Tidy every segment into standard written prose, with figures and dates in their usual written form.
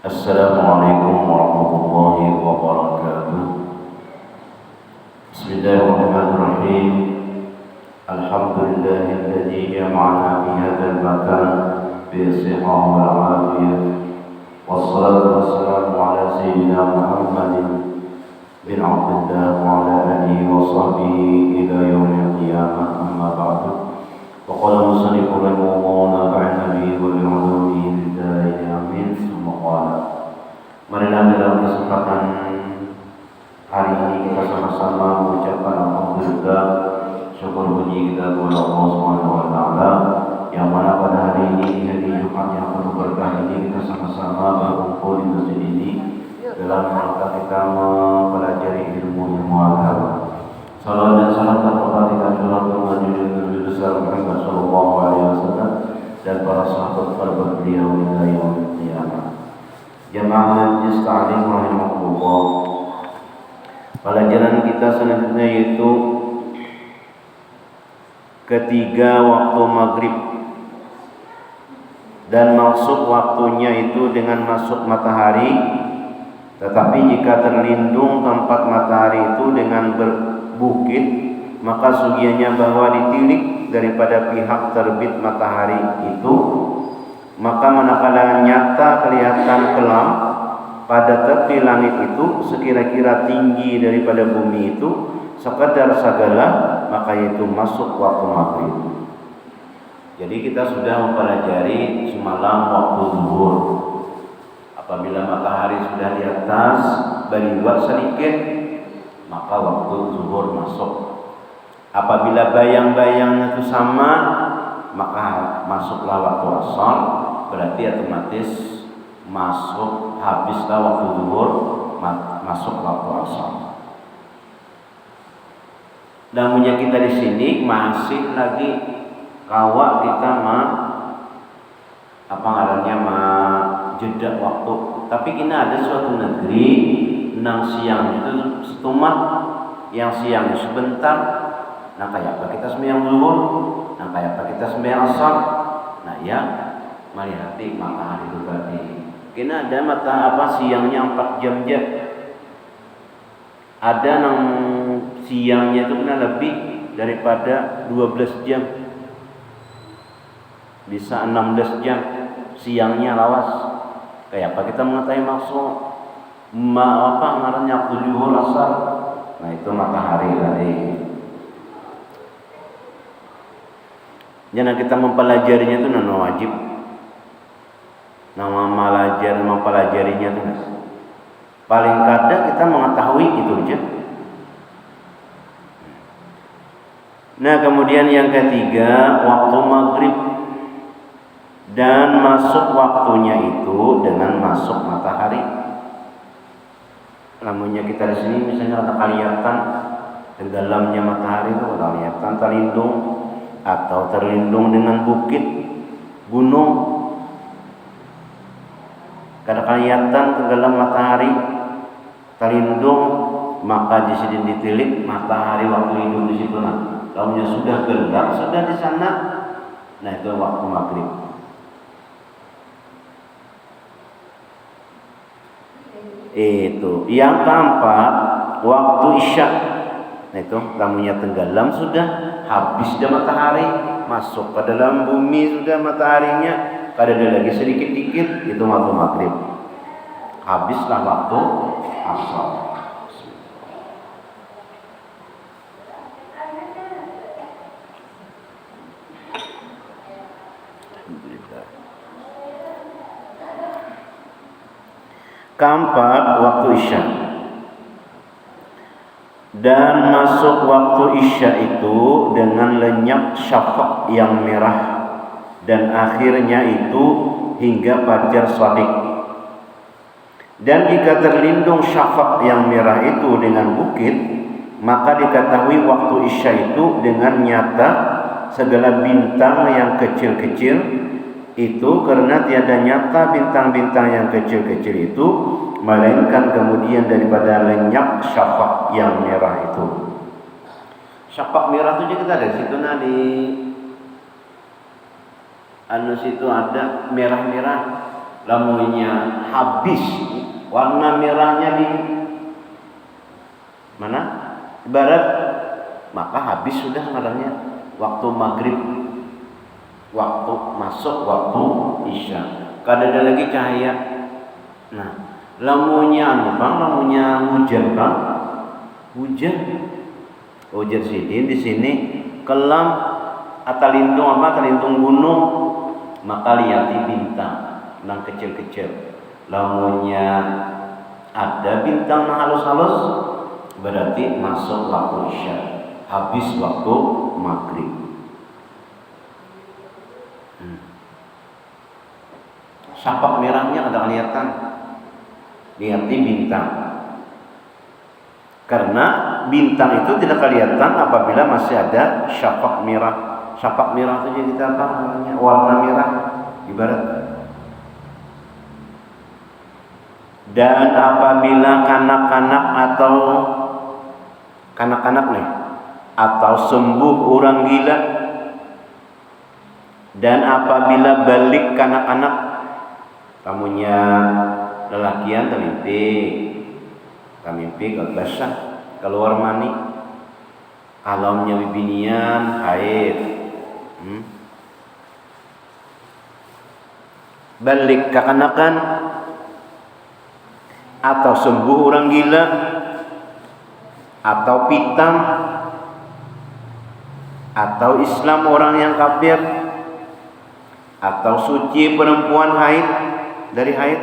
Assalamualaikum warahmatullahi wabarakatuh. Bismillahirrahmanirrahim. Alhamdulillahilladzi jama'ana fi hadzal makan bi sihhah wal afiyah. Wassalatu wassalamu ala sayyidina Muhammadin bin Abdillah wa ala alihi wa sahbihi ila yaumil qiyamah. Amma ba'du. وقال المصنف رحمه الله نفعنا به وبعلومه في الدارين آمين. ثم قال, marilah dalam kesempatan hari ini kita sama-sama mengucapkan alhamdulillah, syukur puji kita kepada Allah Subhanahu wa taala yang mana pada hari ini di hari Jumat yang penuh berkah ini kita sama-sama berkumpul di masjid ini dalam rangka kita mempelajari ilmu agama. Salam dan salam terpujilah kepada Nabi besar Muhammad sallallahu alaihi wasallam dan para sahabat kerabat beliau hingga yaumil qiyamah. Jamaah Majlis Ta'lim rahimahullah. Pelajaran kita selanjutnya yaitu ketiga waktu maghrib, dan maksud waktunya itu dengan masuk matahari. Tetapi jika terlindung tempat matahari itu dengan berbukit, maka sugianya bahwa ditilik daripada pihak terbit matahari itu, maka manakala nyata kelihatan kelam pada tepi langit itu sekira-kira tinggi daripada bumi itu sekadar sagala, maka itu masuk waktu maghrib. Jadi kita sudah mempelajari semalam waktu zuhur. Apabila matahari sudah di atas berliwat sedikit, maka waktu zuhur masuk. Apabila bayang-bayangnya itu sama, maka masuklah waktu asar, berarti otomatis masuk, habislah waktu zuhur, masuk waktu asar. Namunnya kita di sini masih lagi kawak kita jeda waktu. Tapi kita ada suatu negeri nang siang itu setumat, yang siang sebentar. Nah kayak apa kita sembahyang zuhur, nah kayak apa kita sembahyang asar. Nah ya, mari hati matahari itu tadi. Kena ada siangnya 4 jam je. Ada nang siangnya itu kena lebih daripada 12 jam. Bisa 16 jam siangnya lawas. Kayak apa kita mengetahui maksud ngarannya waktu zuhur asar. Nah itu matahari tadi. Jangan kita mempelajarinya itu wajib. Nama mempelajarinya itu paling kadang kita mengetahui itu aja. Nah kemudian yang ketiga waktu maghrib, dan masuk waktunya itu dengan masuk matahari. Namunnya kita di sini misalnya ada kelihatan tenggelamnya matahari itu, ada kelihatan terlindung atau terlindung dengan bukit, gunung. Kada kelihatan tenggelam matahari, terlindung, maka di sini ditilik matahari waktu hidup di situ. Kalau sudah gelap, sudah di sana, nah itu waktu maghrib. Itu yang keempat waktu isya. Nah itu tamunya tenggelam, sudah habis dah matahari, masuk ke dalam bumi sudah mataharinya, kada ada lagi sedikit-dikit, itu waktu maghrib. Habislah waktu asar. Keempat waktu isya, dan masuk waktu isya itu dengan lenyap syafaq yang merah, dan akhirnya itu hingga fajar shadiq. Dan jika terlindung syafaq yang merah itu dengan bukit, maka diketahui waktu isya itu dengan nyata segala bintang yang kecil-kecil itu, karena tiada nyata bintang-bintang yang kecil-kecil itu melainkan kemudian daripada lenyap syafaq yang merah itu. Syafaq merah itu kita ada di situ di situ ada merah-merah lamunnya habis warna merahnya di mana barat, maka habis sudah ngarannya waktu maghrib, waktu masuk waktu isya, kada ada lagi cahaya. Nah, lamunnya lamunnya hujan bang, hujan sidin di sini kelam atalindung gunung, maka lihati bintang nang kecil-kecil. Lamunnya ada bintang nang halus-halus, berarti masuk waktu isya, habis waktu maghrib. Syapak merahnya ada kelihatan, lihati bintang. Karena bintang itu tidak kelihatan apabila masih ada syapak merah. Syapak merah itu jadi apa namanya? Warna merah ibarat. Dan apabila atau sembuh orang gila, dan apabila balik kanak-kanak, kamunya lelakian tamimpi basah keluar mani, alamnya bibinian haid, balik kekanakan atau sembuh orang gila atau pitam atau Islam orang yang kafir atau suci perempuan haid dari haid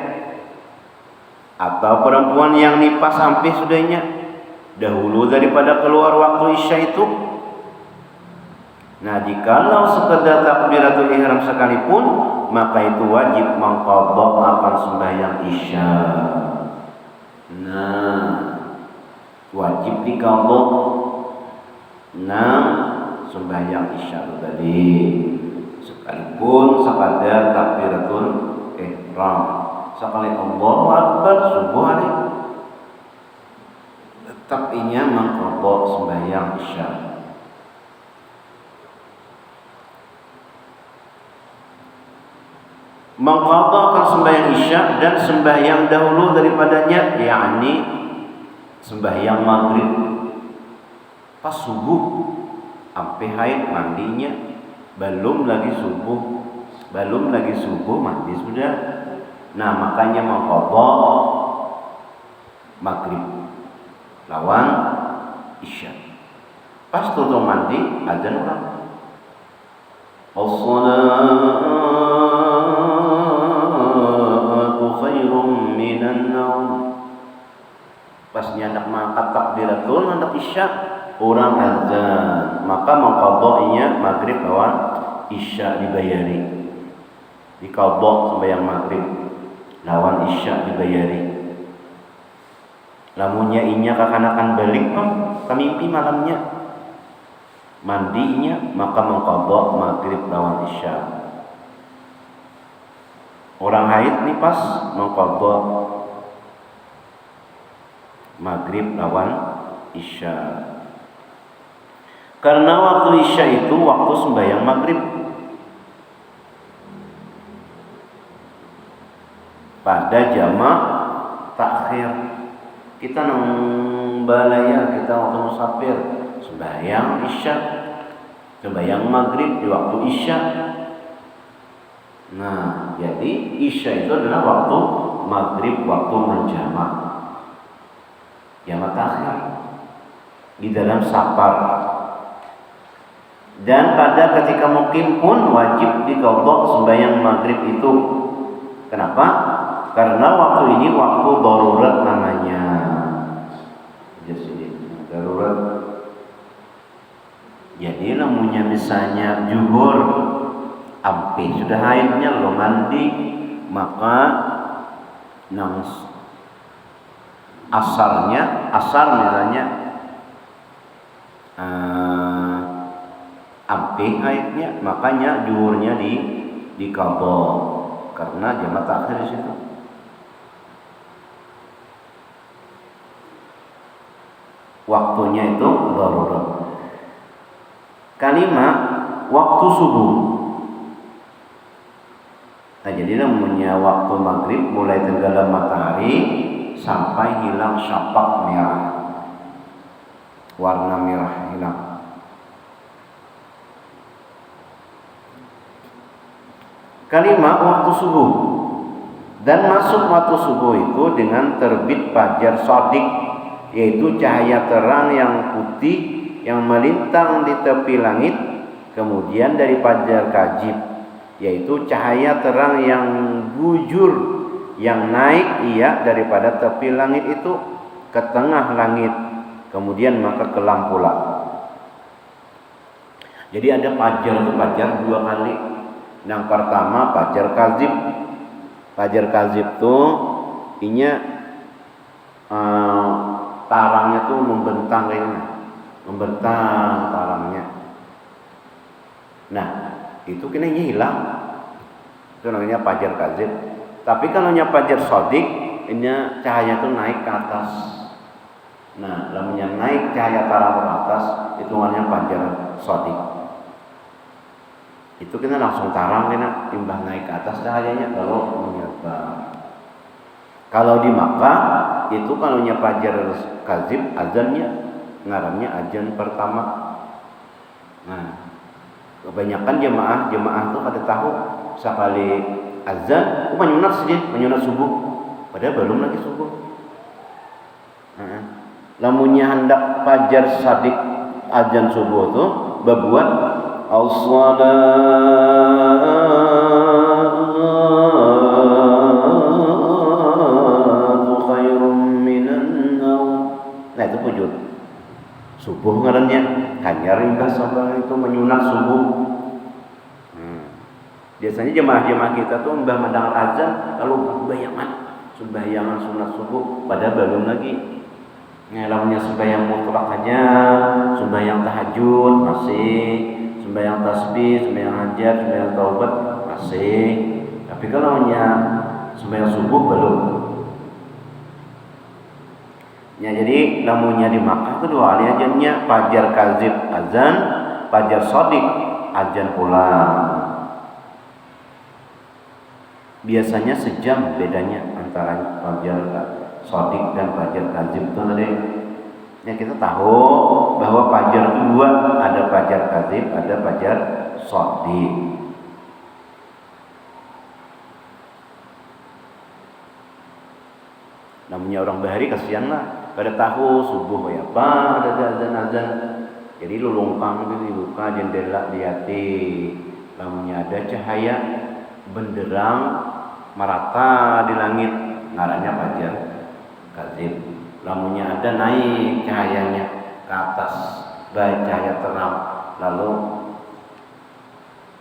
atau perempuan yang nipas hampir sudahnya dahulu daripada keluar waktu isya itu. Nah, jikalau sekedar takbiratul ihram sekalipun, maka itu wajib mengqadha akan sembahyang isya. Nah, wajib diqadha sembahyang isya tadi, sekalipun sekadar takbiratul ihram, sekali Allahu Akbar subuh hari, tetap inya mengqadha sembahyang isya. Mengqadhakan sembahyang isya dan sembahyang dahulu daripadanya, yakni sembahyang maghrib pas subuh sampai haid mandinya, belum lagi subuh mandi sudah. Nah, makanya mengqadha maghrib lawan isya pas tutup mandi adzan orang khairum minan naum, pas nyandak mangkat takbiratul nyandak isya orang azan, maka mengqadhainya maghrib lawan isya dibayari, diqadha sembahyang maghrib lawan isya dibayari. Lamunnya inya kakanakan balik kamimpi malamnya mandinya, maka mengqadha maghrib lawan isya. Orang haid nipas mengqadha maghrib lawan isya. Karena waktu isya itu waktu sembahyang maghrib. Pada jamak takhir, kita nang balaya, kita waktu musafir sembahyang isya, sembahyang maghrib di waktu isya. Nah, jadi isya itu adalah waktu maghrib, waktu menjamak, jamak takhir di dalam safar. Dan pada ketika mukim pun wajib diqadha sembahyang maghrib itu. Kenapa? Karena waktu ini waktu darurat namanya. Jadi darurat. Jadi namunnya misalnya zuhur ampe sudah haidnya lo mandi, maka nang asar misalnya ampe haidnya, makanya zuhurnya diqadha karena jamak takhir di situ. Waktunya itu darurat. Kalimat waktu subuh. Nah, jadi namanya waktu maghrib mulai tenggelam matahari sampai hilang syapak merah, warna merah hilang. Kelima, waktu subuh. Dan masuk waktu subuh itu dengan terbit fajar shadiq, yaitu cahaya terang yang putih yang melintang di tepi langit, kemudian dari fajar kajib, yaitu cahaya terang yang bujur yang naik daripada tepi langit itu ke tengah langit, kemudian maka kelam pula. Jadi ada fajar dua kali. Yang pertama fajar kazib. Fajar kazib tuh tarangnya tuh membentang kayak gini. Membentang tarangnya. Nah, itu kena hilang. Itu namanya fajar kazib. Tapi kalau fajar shadiq, ini cahaya tuh naik ke atas. Nah, namanya naik cahaya tarang ke atas, itu namanya fajar shadiq. Itu kita langsung tarang, kena timbah naik ke atas cahayanya kalau menyebar. Kalau di Makkah itu kalau fajar kazib azannya ngarannya azan pertama. Nah, kebanyakan jemaah tuh pada tahu sekali azan menyunat subuh, padahal belum lagi subuh. Lamunnya hendak fajar shadiq azan subuh tuh berbuat as-salatu khairum minan naum. Nah, itu pujud subuh ngarannya hanya ringkas sampai itu menyunat subuh. Biasanya jemaah kita tuh mbah mendengar azan lalu sembayangan sunat subuh, padahal belum lagi. Namanya sembahyang mutlak aja, sembahyang tahajud masih, sembahyang tasbih, sembahyang hajat, sembahyang taubat masih. Tapi kalau sembahyang subuh belum. Ya, jadi namanya di Makkah itu dua kali azannya, fajar kazib azan, fajar shadiq azan pula. Biasanya sejam bedanya antara fajar shadiq dan fajar kazib itu tadi. Ya, kita tahu bahwa fajar itu dua, ada fajar kazib, ada fajar shadiq. Namanya orang bahari kasihanlah, pada tahu subuh ya apa ada azan. Jadi lulungkang dibuka jendela dihati, namanya ada cahaya benderang merata di langit, ngarannya fajar kazib. Lamunya ada naik cahayanya ke atas, baik cahaya terang, lalu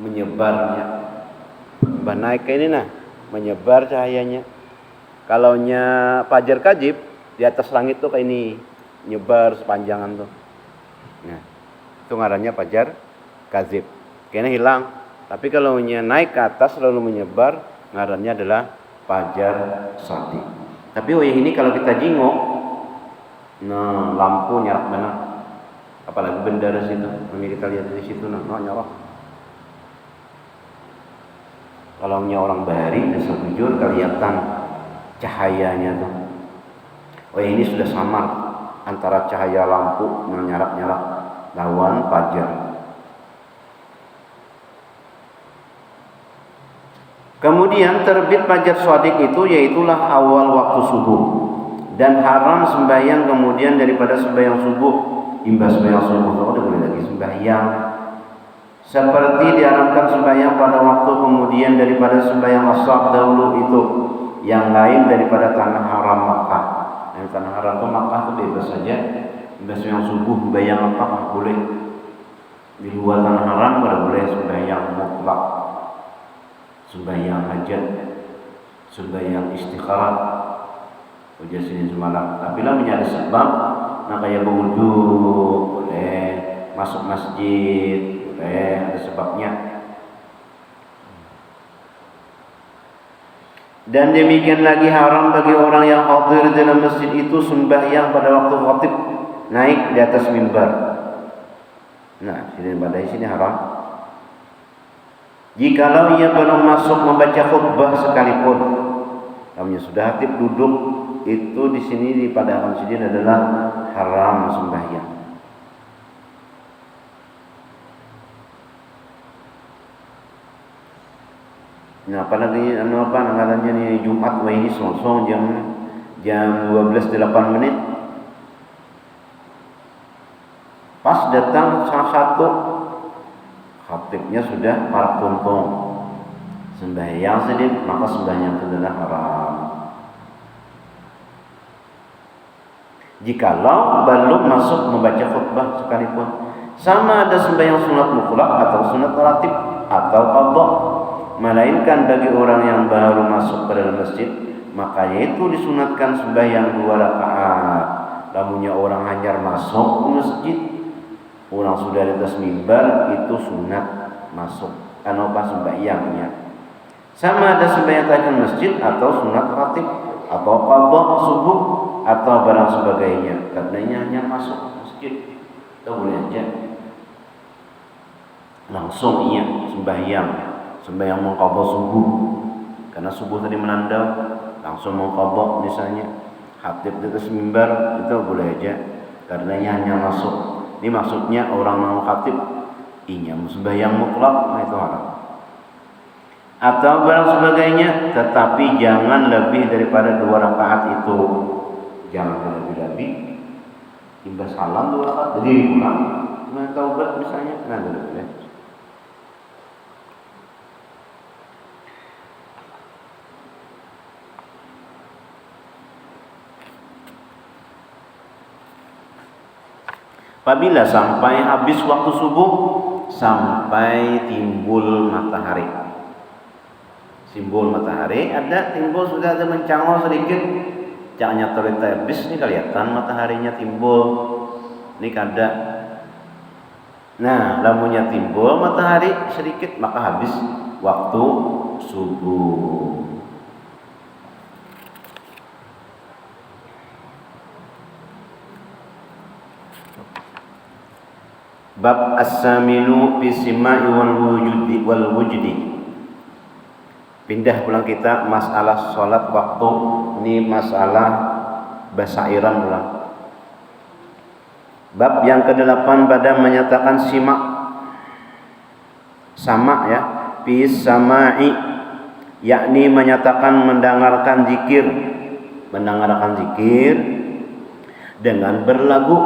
menyebarnya, naik ke ini menyebar cahayanya. Kalau fajar kazib di atas langit tuh kayak ini, nyebar sepanjangan tuh. Nah, itu ngarannya fajar kazib. Kayaknya hilang. Tapi kalau naik ke atas lalu menyebar, ngarannya adalah fajar shadiq. Tapi ini kalau kita jingok, lampu nyarap benar. Apalagi bendera situ, ini kita lihat di situ, nyarap. Kalau orang bahari, sejujur kelihatan cahayanya tuh. Ini sudah samar antara cahaya lampu nyarap-nyarap lawan fajar. Kemudian terbit fajar shadiq itu yaitulah awal waktu subuh, dan haram sembahyang kemudian daripada sembahyang subuh. Imbas sembahyang subuh tidak boleh lagi sembahyang, seperti diharamkan sembahyang pada waktu kemudian daripada sembahyang ashar dahulu itu, yang lain daripada tanah haram Makkah. Yang tanah haram itu Makkah itu bebas saja, imbas sembahyang subuh sembahyang apa boleh. Di luar tanah haram tidak boleh sembahyang mutlak, sembahyang hajat, sembahyang istikharah, ujian sini semalam. Tapi lah menjadi sebab, kayak berwudu boleh, masuk masjid boleh, ada sebabnya. Dan demikian lagi haram bagi orang yang hadir dalam masjid itu sembahyang pada waktu khatib naik di atas mimbar. Nah, sini badai sini haram. Jikalau ia belum masuk membaca khutbah sekalipun, namanya sudah hatib duduk, itu di sini di pada masjid adalah haram sembahyang. Nah, apalagi namanya nih Jumat ini sosong jam 12:08. Pas datang salah satu khatibnya sudah para tumpung sembahyang sedikit, maka sembahyang itu adalah haram. Jikalau belum masuk membaca khutbah sekalipun, sama ada sembahyang sunat mutlak atau sunat ratib atau qadha, melainkan bagi orang yang baru masuk ke dalam masjid, maka itu disunatkan sembahyang 2 rakaat. Lamunnya orang hanyar masuk ke masjid, orang sudah di atas mimbar, itu sunat masuk sembahyangnya. Sama ada sembahyang tahiyatul masjid atau sunat ratib atau qadha subuh atau barang sebagainya, karenanya hanya masuk masjid kita boleh aja langsung sembahyang mengqadha subuh, karena subuh tadi menandau, langsung mengqadha misalnya khatib di atas mimbar, itu boleh aja karenanya hanya masuk. Ini maksudnya orang mau khatib sembahyang mutlak, nah itu haram. Atau barang sebagainya, tetapi jangan lebih daripada 2 rakaat itu. Jangan lebih-lebih. Imbas salam 2 rakaat, jadi pulang. Nah, taubat misalnya, nah boleh. Apabila sampai habis waktu subuh sampai timbul matahari. Simbol matahari sudah ada mencangol sedikit, caknya terlihat habis nih, kelihatan mataharinya timbul. Ini kada. Nah, lamunnya timbul matahari sedikit maka habis waktu subuh. Bab as-samilu fi simai wal wujudi. Pindah pulang kita masalah sholat waktu, ini masalah basairan pulang. Bab yang ke-8 pada menyatakan simak, sama ya, fi samai, yakni menyatakan mendengarkan zikir dengan berlagu.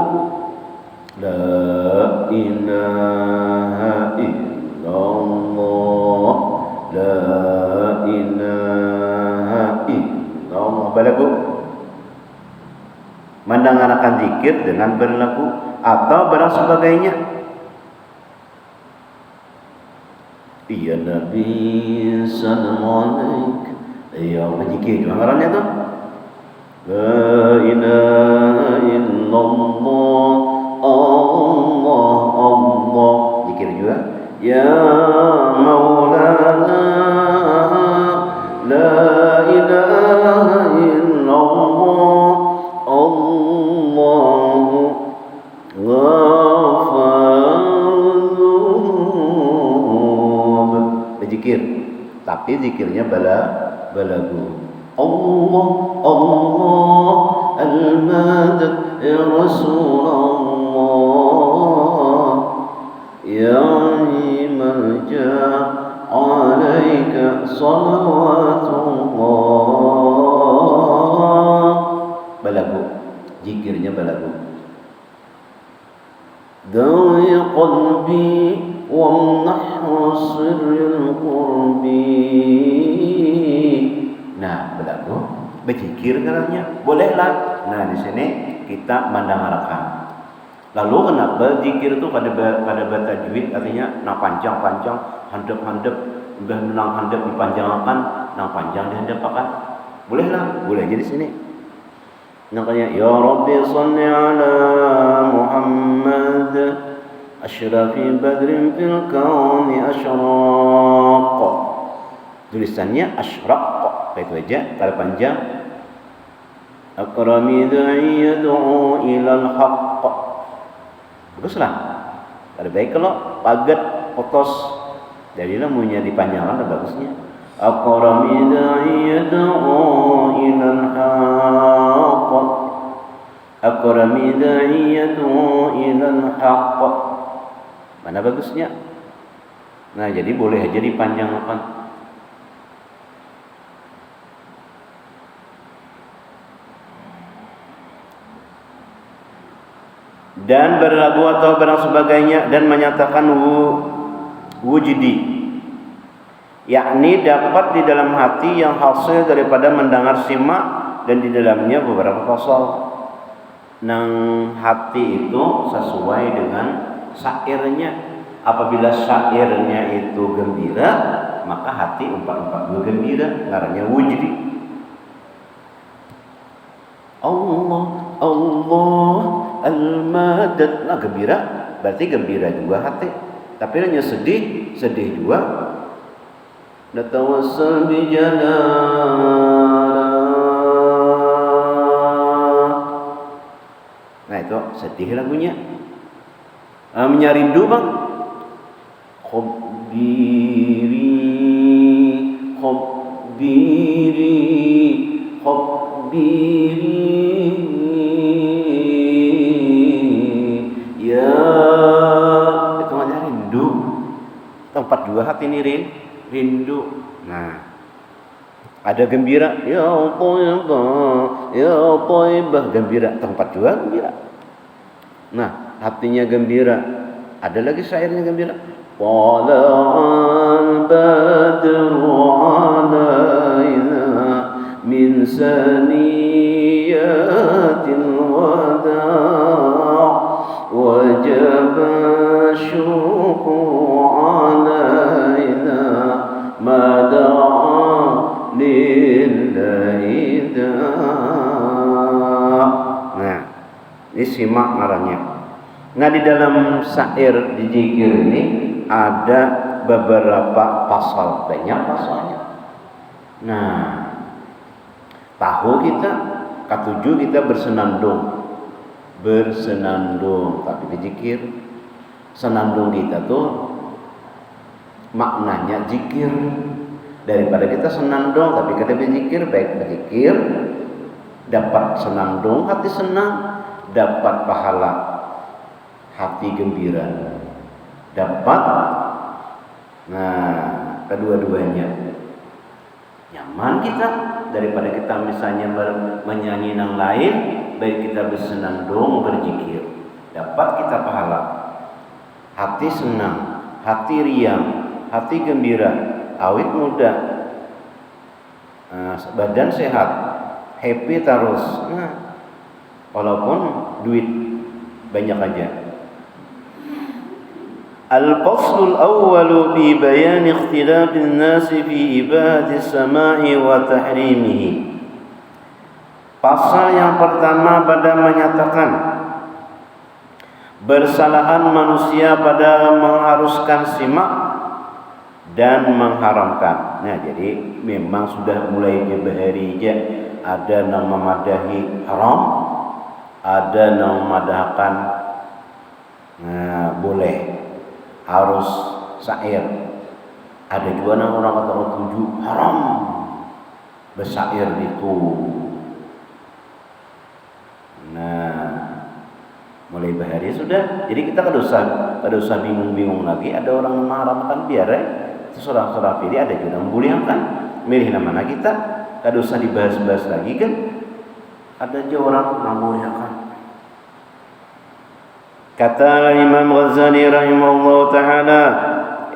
La ilaha illallah, la ilaha illallah, berlagu. Mendengarkan zikir dengan berlagu atau barang sebagainya. Ya Nabi sallallahu alaihi wasallam, berzikir juga ngarannya tuh. La ilaha illallah, Allah Allah, zikir juga. Ya Maulana, la ilaha illallah, Allahu ghafurun. Berzikir, tapi zikirnya balagu. Allah Allah al-madad ya Rasulullah, ya malja alaika salawatullah. Balagu, zikirnya balagu. Dawi qalbi wamnahhu sirril qurbi. Nah, belagu, berzikir katanya, bolehlah. Nah, di sini kita mendengarkan. Lalu kenapa zikir itu kada bertajwid, artinya nang panjang-panjang, handap-handap, udah nang handap dipanjangkan, nang panjang dihandapakan. Bolehlah, boleh aja di sini. Makanya ya Rabbi shalli ala Muhammad asyrafi badrin fil kauni asyraq. Tulisannya asyraq, itu aja, kalau panjang. Akrami da'i yad'u ilal haqq. Baguslah. Ada baik kalau pagat potos Jadi lamunnya dipanjangkan bagusnya. Aqrami da'iyatu ilal haqq. Aqrami da'iyatu ilal haqq. Mana bagusnya? Nah, jadi boleh aja dipanjangkan. Dan berlagu atau barang sebagainya dan menyatakan wujudi, yakni dapat di dalam hati yang hasil daripada mendengar simak dan di dalamnya beberapa pasal. Nang hati itu sesuai dengan syairnya. Apabila syairnya itu gembira, maka hati umpat-umpat gembira, ngarannya wujudi. Allah Allah al-madad, nah gembira berarti gembira juga hati. Tapi hanya sedih juga. Natawassal bi nah itu sedih lagunya. Rindu bang. Khabbiri ya, itu hanya rindu. Tempat dua hati ini rindu. Nah, ada gembira, ya Thaibah, gembira. Tempat dua gembira. Nah, hatinya gembira. Ada lagi syairnya gembira. Tala'al badru alaina min saniyatil wada' wajaba syukru alaina ma da'a lillahi da'. Nah, ini simak ngarannya. Nah, di dalam syair di zikir ini ada beberapa pasal, banyak pasalnya. Nah, tahu kita, ketujuh kita bersenandung, tapi berzikir. Senandung kita tuh maknanya zikir. Daripada kita senandung tapi kita berzikir, baik berzikir dapat senandung, hati senang, dapat pahala, hati gembira, dapat. Nah, kedua-duanya nyaman kita daripada kita misalnya menyanyi yang lain. Baik kita bersenandung, berzikir, dapat kita pahala, hati senang, hati riang, hati gembira, awet muda, badan sehat, happy terus. Nah, walaupun duit banyak aja. Al-faslul awwalu fi bayan ikhtilafin nasi fi ibadati samai wa tahrimihi. Pasal yang pertama pada menyatakan bersalahan manusia pada mengharuskan simak dan mengharamkan. Nah, jadi memang sudah mulai dibahari aja. Ada yang memadahi haram, ada yang memadahkan boleh, harus syair. Ada juga yang orang kata tujuh haram bersyair itu. Nah, mulai bahari sudah. Jadi kita kada usah bingung-bingung lagi. Ada orang mengharamkan, biar terserah pilih. Ada juga membolehkan, milih mana kita. Kada usah dibahas-bahas lagi kan. Ada aja orang membolehkan. Kata Imam Ghazali rahimahullah ta'ala,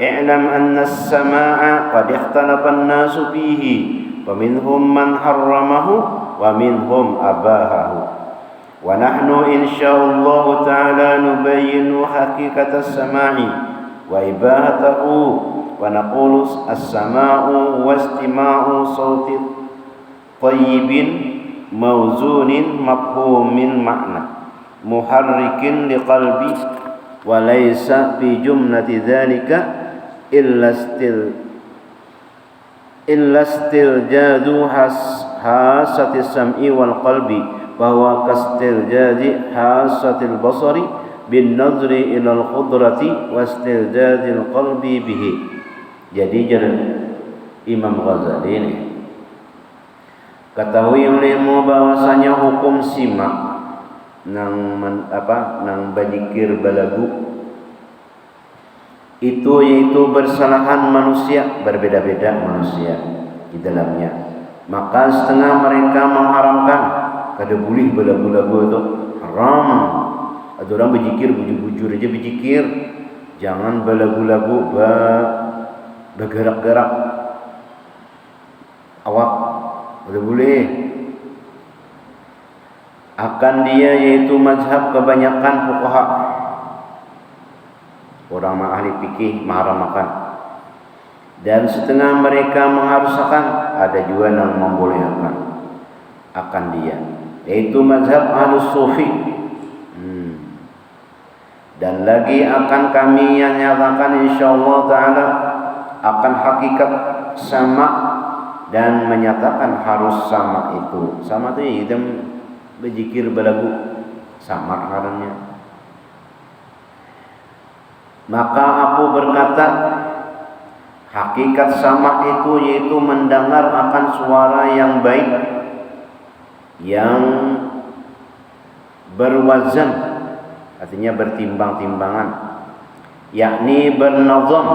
i'lam anna as-sama'a qad ikhtalafa an-nasu fihi wa minhum man harramahu wa minhum abahahu. Wa nahnu insyaallah ta'ala nubayyinu haqiqata as-sama'i wa ibahatahu wa naqulu as-sama'u wa istima'u sawti tayyibin mawzunin mafhumin makna muharrikin liqalbi wa laysa fi jumlati dhalika illa istiljadu hasati sam'i wal qalbi bahwa kastiljadi hasatil basari bin nadri ilal khudrati wa istiljadil qalbi bihi. Jadi Imam Ghazali ini ketahui olehmu bahwasanya hukum simak nang bajikir balagu itu yaitu bersalahan manusia, berbeda-beda manusia di dalamnya. Maka setengah mereka mengharamkan kada boleh balagu-lagu itu haram. Ada orang berzikir bujur-bujur aja berzikir, jangan balagu-lagu bergerak-gerak awak, kada boleh. Akan dia yaitu mazhab kebanyakan fuqaha, orang ahli fikih mengharamkan, dan setengah mereka mengharuskan, ada juga yang membolehkan akan dia, yaitu mazhab Ahlus Sufi. Dan lagi akan kami yang nyatakan insyaallah taala akan hakikat sama dan menyatakan harus sama itu. Sama itu ya berzikir balagu sama karanya. Maka aku berkata, hakikat sama itu yaitu mendengar akan suara yang baik, yang berwazan, artinya bertimbang-timbangan, yakni bernazam,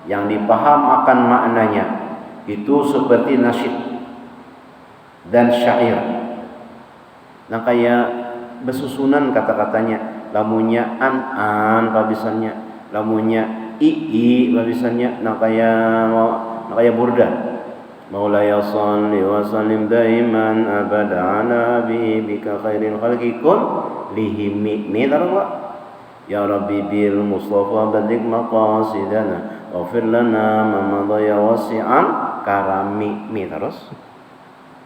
yang dipaham akan maknanya, itu seperti nasyid dan syair. Nah kayak besusunan kata-katanya, lamunya an babisannya, lamunya i babisannya, nah kayak burda. Maulaya shalli wa sallim daiman abada ala habibika khairil khalqi kullihim. Ni tahu tak? Ya Rabbi bil Mustafa baligh maqasidana waghfir lana ma madaya wasi'an karami. Mi terus.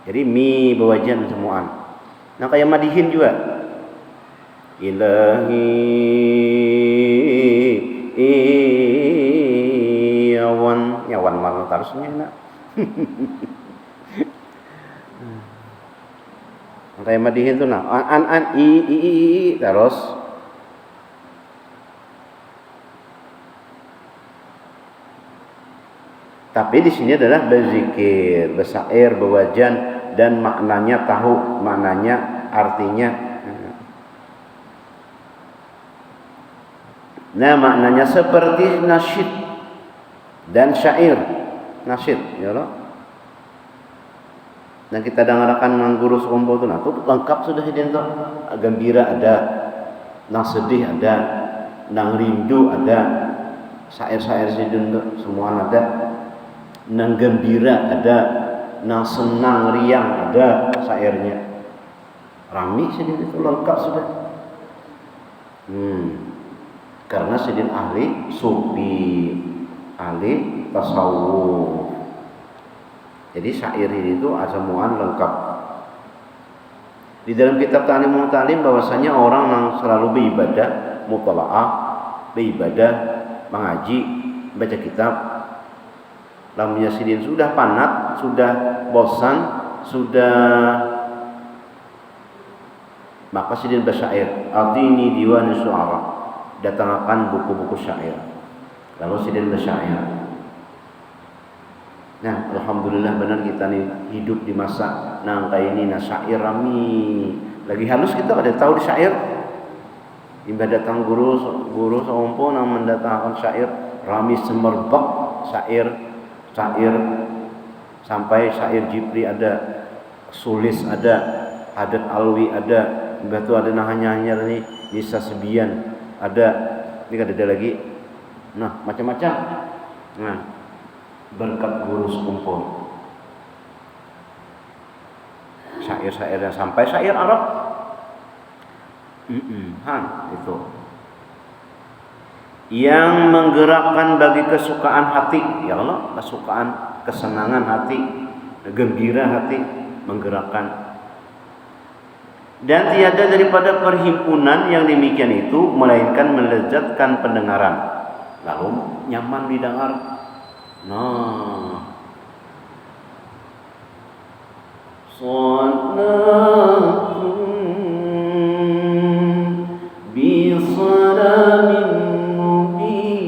Jadi mi bawajan semuaan. Nah kayak madihin juga. Ilahi yawan malu tarusnya nak. Kayak madihin tu nah an i terus. Tapi di sini adalah berzikir, bersair, berwajan, dan maknanya tahu, maknanya artinya. Nah maknanya seperti nasyid dan syair. Nasyid ya Allah. Dan kita dengarkan nang guru sekompo tu nah, tu lengkap sudah ini tu. Gembira ada, nang sedih ada, nang rindu ada, syair-syair sidin tu semua ada. Nang gembira ada, nang senang riang ada syairnya. Rami sidin itu lengkap sudah. Karena sidin ahli sufi, ahli tasawuf. Jadi syair itu semuaan lengkap. Di dalam kitab Ta'limul Ta'lim bahwasanya orang yang selalu beribadah, mutalaah, beribadah, mengaji, baca kitab, lamanya sidin sudah panat, sudah bosan, sudah, maka sidin bersyair. Atini diwan syu'ara, datangkan buku-buku syair. Lalu sidin bersyair. Nah, alhamdulillah benar kita nih hidup di masa nangka ini syair rami. Lagi halus kita ada tahu di syair. Imbah datang guru seompo nang mendatangkan syair rami semerbak syair sampai syair Jibri ada, Sulis ada, Hadat Alwi ada, imbah tu ada hanya ni Nisa Sebian ada. Ini ada lagi. Nah, macam-macam. Nah, berkat guru sekumpul syair-syairnya sampai syair Arab itu yang menggerakkan bagi kesukaan hati, ya Allah, kesukaan, kesenangan hati, gembira hati, menggerakkan. Dan tiada daripada perhimpunan yang demikian itu melainkan melezatkan pendengaran, lalu nyaman didengar. Nah, salatun bi salamin mubin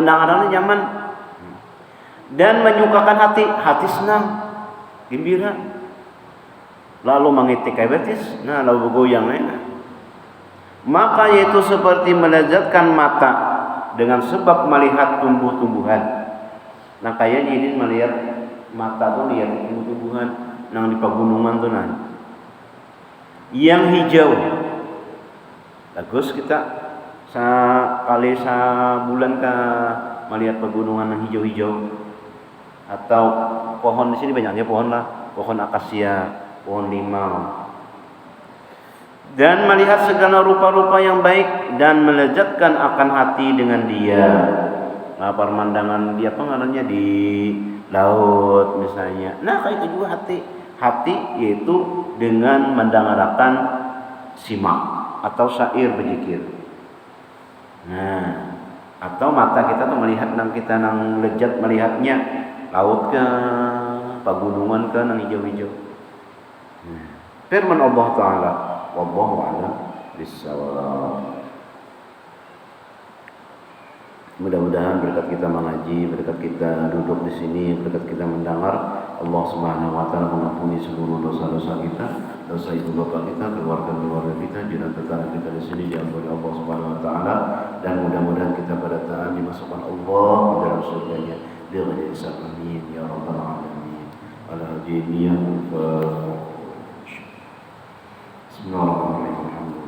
pendengarannya nyaman dan menyukakan hati senang, gembira. Lalu mengitik betis, nah lalu bergoyang Maka yaitu seperti melezatkan mata dengan sebab melihat tumbuh-tumbuhan. Nah kayaknya ini melihat mata tuh lihat tumbuh-tumbuhan nang di pegunungan tuh yang hijau. Bagus kita sekali sebulan ke melihat pegunungan yang hijau-hijau. Atau pohon di sini banyaknya pohon lah, pohon akasia, pohon limau. Dan melihat segala rupa-rupa yang baik dan melezatkan akan hati dengan dia. Nah, pemandangan dia pengaruhnya di laut misalnya. Nah, kayak itu juga hati yaitu dengan mendengarkan simak atau syair berzikir. Nah, atau mata kita tuh melihat kita nang lezat melihatnya laut ke pegunungan ke nang hijau-hijau. Firman Allah Ta'ala, wallahu a'lam bissawab. Mudah-mudahan berkat kita mengaji, berkat kita duduk di sini, berkat kita mendengar, Allah Subhanahu wa taala mengampuni seluruh dosa-dosa kita, dosa ibu bapa kita, keluarga-keluarga kita, jiran tetangga kita di sini diampuni Allah Subhanahu wa taala, dan mudah-mudahan kita pada taat dimasukkan Allah ke dalam surganya. Dengan hisab, amin ya rabbal alamin. Ala hadiyyah. Bismillahirrahmanirrahim.